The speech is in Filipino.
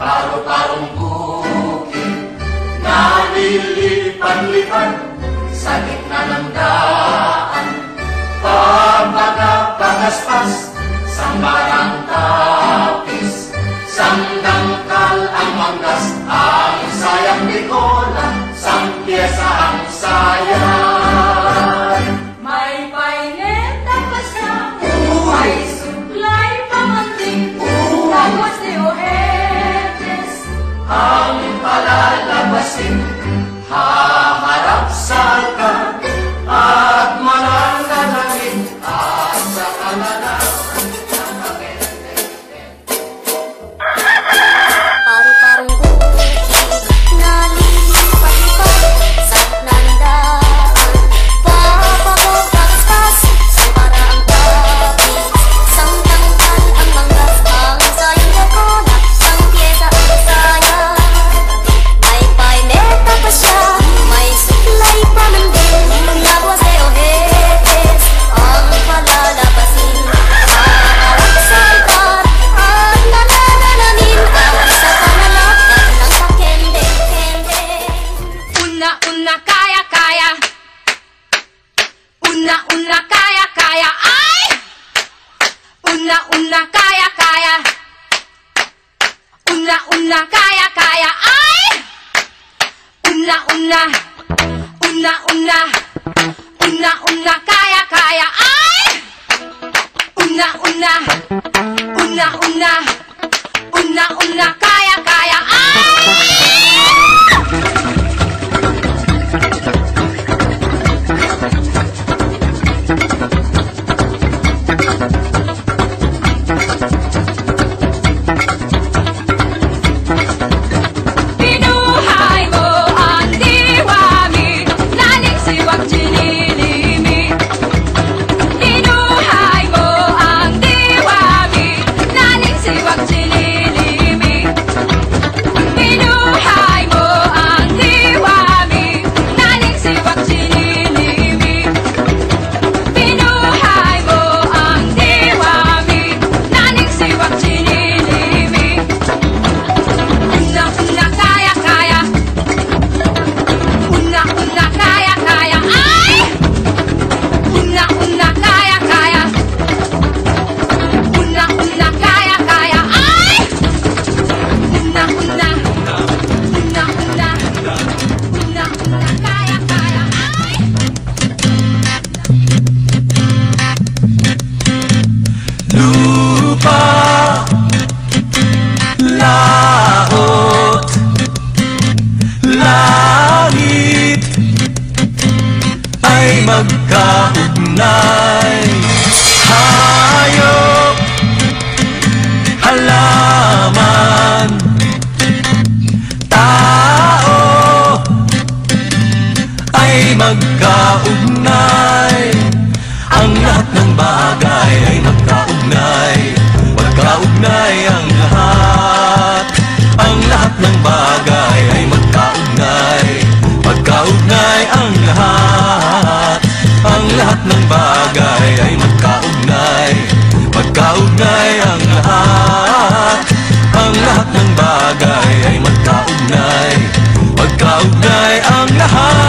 Paro-parong bukid na lilipad-lipad sa gitna ng daan. Pagpagaspas sa barang tapis, sandangkal ang manggas, ang sayang bikola, sang pyesa ang sayan. May paineta pa siya, may suklay pamanting, tapos ni Oetes ang palalabasin, haharap sa altar at mananalangin at sa kalalasan ng kapente. Paru-parong bukid na lilipad-lipad sa nandaan. Papagaspas sa paraang tapis, sandangkal ang manggas, ang sayang bikola, sang pyesa ang sayan. May paineta pa siya, may suklay pamantin, tapos ni Oetes ang palalabasin, haharap sa altar at mananalangin ang sa panalakad ng kakende-kende. Una-una kaya-kaya, una-una kaya-kaya, ay! Una-una kaya-kaya, una-una kaya-kaya, ay! Una-una, una-una, una-una kaya-kaya, ay! Una-una, una-una, una-una kaya-kaya, ay! Binuhay mo ang diwami, laling siwag jinilimi. Binuhay mo ang diwami, laling siwag jinilimi. Binuhay mo ang diwami, laling siwag jinilimi. Binuhay mo ang diwami, laling siwag jinilimi. Una-una kaya-kaya, una-una kaya-kaya, ay! Una-una kaya-kaya, una-una kaya-kaya, ay! Una-una, una-una, una-una kaya-kaya, ay! Lupa, laot, langit ay magkaugnay. Hayop, halaman, tao ay magkaugnay. Ang lahat ng bagay ay magkaugnay. Magkaugnay ang lahat. Ang lahat ng bagay ay magkaugnay. Magkaugnay ang lahat. Ang lahat ng bagay ay magkaugnay. Magkaugnay ang lahat. Ang lahat ng bagay ay magkaugnay. Magkaugnay ang lahat.